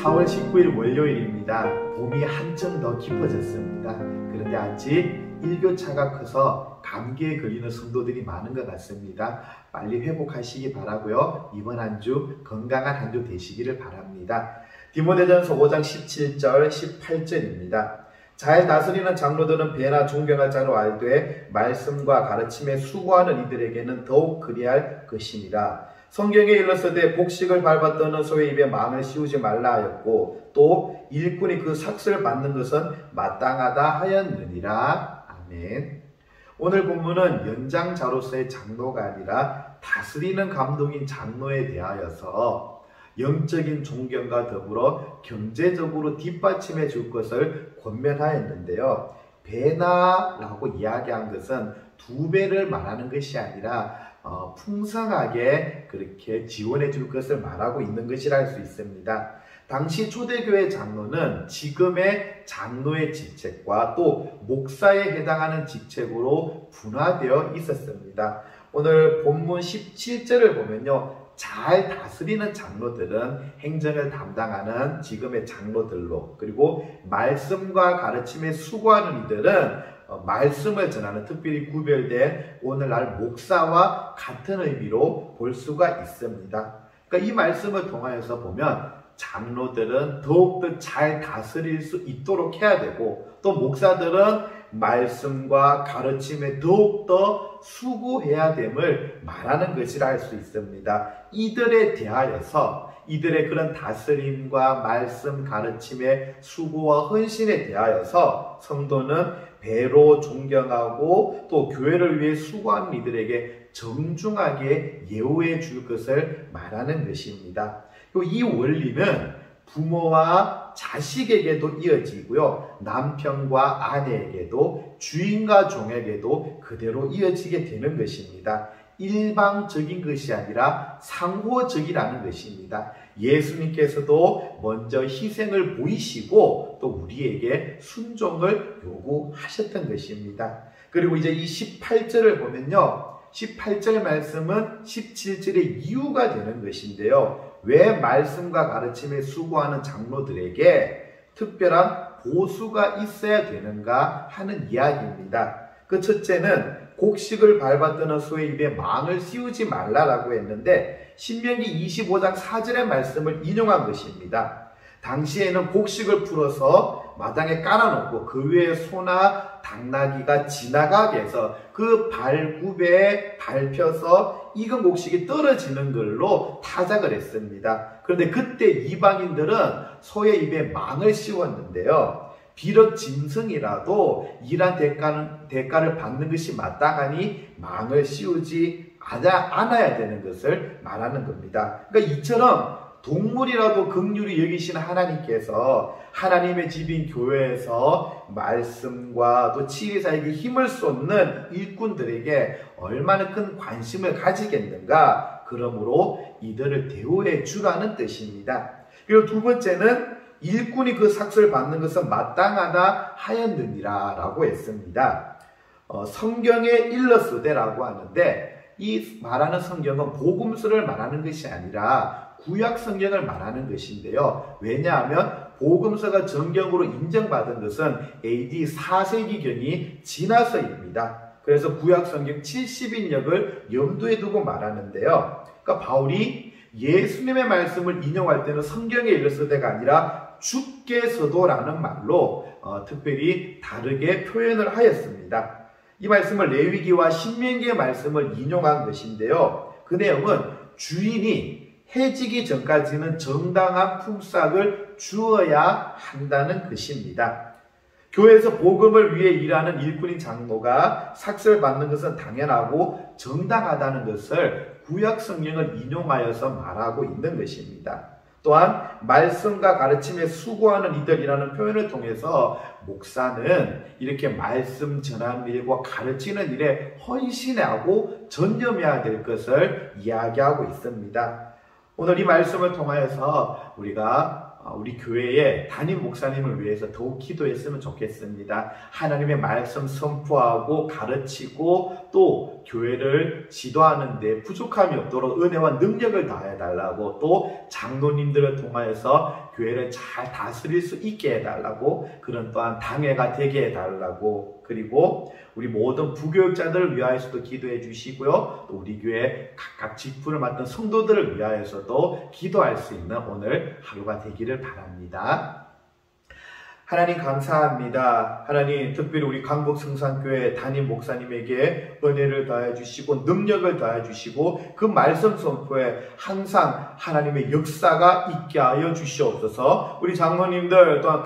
4월 19일 월요일입니다. 봄이 한층 더 깊어졌습니다. 그런데 아직 일교차가 커서 감기에 걸리는 성도들이 많은 것 같습니다. 빨리 회복하시기 바라고요. 이번 한 주 건강한 한 주 되시기를 바랍니다. 디모데전서 5장 17절 18절입니다. 잘 다스리는 장로들은 배나 존경할 자로 알되 말씀과 가르침에 수고하는 이들에게는 더욱 그리할 것이니라. 성경에 일렀으되 곡식을 밟았더는 소의 입에 망을 씌우지 말라 하였고 또 일꾼이 그 삭슬을 받는 것은 마땅하다 하였느니라. 아멘. 오늘 본문은 연장자로서의 장로가 아니라 다스리는 감독인 장로에 대하여서 영적인 존경과 더불어 경제적으로 뒷받침해 줄 것을 권면하였는데요. 배나라고 이야기한 것은 2배를 말하는 것이 아니라 풍성하게 그렇게 지원해 줄 것을 말하고 있는 것이라 할 수 있습니다. 당시 초대교회 장로는 지금의 장로의 직책과 또 목사에 해당하는 직책으로 분화되어 있었습니다. 오늘 본문 17절을 보면요. 잘 다스리는 장로들은 행정을 담당하는 지금의 장로들로, 그리고 말씀과 가르침에 수고하는 이들은 말씀을 전하는 특별히 구별된 오늘날 목사와 같은 의미로 볼 수가 있습니다. 그러니까 이 말씀을 통하여서 보면 장로들은 더욱더 잘 다스릴 수 있도록 해야 되고 또 목사들은 말씀과 가르침에 더욱더 수고해야 됨을 말하는 것이라 할 수 있습니다. 이들에 대하여서 이들의 그런 다스림과 말씀 가르침의 수고와 헌신에 대하여서 성도는 배로 존경하고 또 교회를 위해 수고하는 이들에게 정중하게 예우해 줄 것을 말하는 것입니다. 그리고 이 원리는 부모와 자식에게도 이어지고요. 남편과 아내에게도 주인과 종에게도 그대로 이어지게 되는 것입니다. 일방적인 것이 아니라 상호적이라는 것입니다. 예수님께서도 먼저 희생을 보이시고 또 우리에게 순종을 요구하셨던 것입니다. 그리고 이제 이 18절을 보면요. 18절 말씀은 17절의 이유가 되는 것인데요. 왜 말씀과 가르침에 수고하는 장로들에게 특별한 보수가 있어야 되는가 하는 이야기입니다. 그 첫째는 곡식을 밟았더는 소의 입에 망을 씌우지 말라라고 했는데 신명기 25장 4절의 말씀을 인용한 것입니다. 당시에는 곡식을 풀어서 마당에 깔아놓고 그 위에 소나 당나귀가 지나가게 해서 그 발굽에 밟혀서 익은 곡식이 떨어지는 걸로 타작을 했습니다. 그런데 그때 이방인들은 소의 입에 망을 씌웠는데요. 비록 짐승이라도 일한 대가를 받는 것이 마땅하니 망을 씌우지 않아야 되는 것을 말하는 겁니다. 그러니까 이처럼 동물이라도 긍휼히 여기시는 하나님께서 하나님의 집인 교회에서 말씀과 또 치리사에게 힘을 쏟는 일꾼들에게 얼마나 큰 관심을 가지겠는가. 그러므로 이들을 대우해 주라는 뜻입니다. 그리고 두 번째는 일꾼이 그 삭슬을 받는 것은 마땅하다 하였느니라 라고 했습니다. 성경에 일렀으되라고 하는데 이 말하는 성경은 복음서를 말하는 것이 아니라 구약 성경을 말하는 것인데요. 왜냐하면 복음서가 정경으로 인정받은 것은 AD 4세기경이 지나서입니다. 그래서 구약 성경 70인역을 염두에 두고 말하는데요. 그러니까 바울이 예수님의 말씀을 인용할 때는 성경에 일렀으되가 아니라 주께서도라는 말로 특별히 다르게 표현을 하였습니다. 이 말씀을 레위기와 신명기의 말씀을 인용한 것인데요. 그 내용은 주인이 해지기 전까지는 정당한 품삯을 주어야 한다는 것입니다. 교회에서 복음을 위해 일하는 일꾼인 장로가 삭슬을 받는 것은 당연하고 정당하다는 것을 구약 성경을 인용하여서 말하고 있는 것입니다. 또한 말씀과 가르침에 수고하는 이들이라는 표현을 통해서 목사는 이렇게 말씀 전하는 일과 가르치는 일에 헌신하고 전념해야 될 것을 이야기하고 있습니다. 오늘 이 말씀을 통하여서 우리가 우리 교회의 담임 목사님을 위해서 더욱 기도했으면 좋겠습니다. 하나님의 말씀 선포하고 가르치고 또 교회를 지도하는 데 부족함이 없도록 은혜와 능력을 다해 달라고, 또 장로님들을 통하여서 교회를 잘 다스릴 수 있게 해달라고, 그런 또한 당회가 되게 해달라고, 그리고 우리 모든 부교육자들을 위하여서도 기도해 주시고요. 또 우리 교회 각각 직분을 맡은 성도들을 위하여서도 기도할 수 있는 오늘 하루가 되기를 바랍니다. 하나님 감사합니다. 하나님, 특별히 우리 강북성산교회 담임 목사님에게 은혜를 더해 주시고 능력을 더해 주시고 그 말씀 선포에 항상 하나님의 역사가 있게 하여 주시옵소서. 우리 장로님들 또한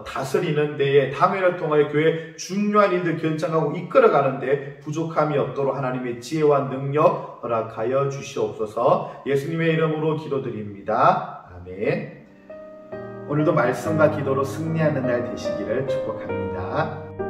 다스리는 데에 당회를 통하여 교회 중요한 일들 결정하고 이끌어가는 데 부족함이 없도록 하나님의 지혜와 능력 허락하여 주시옵소서. 예수님의 이름으로 기도드립니다. 아멘. 오늘도 말씀과 기도로 승리하는 날 되시기를 축복합니다.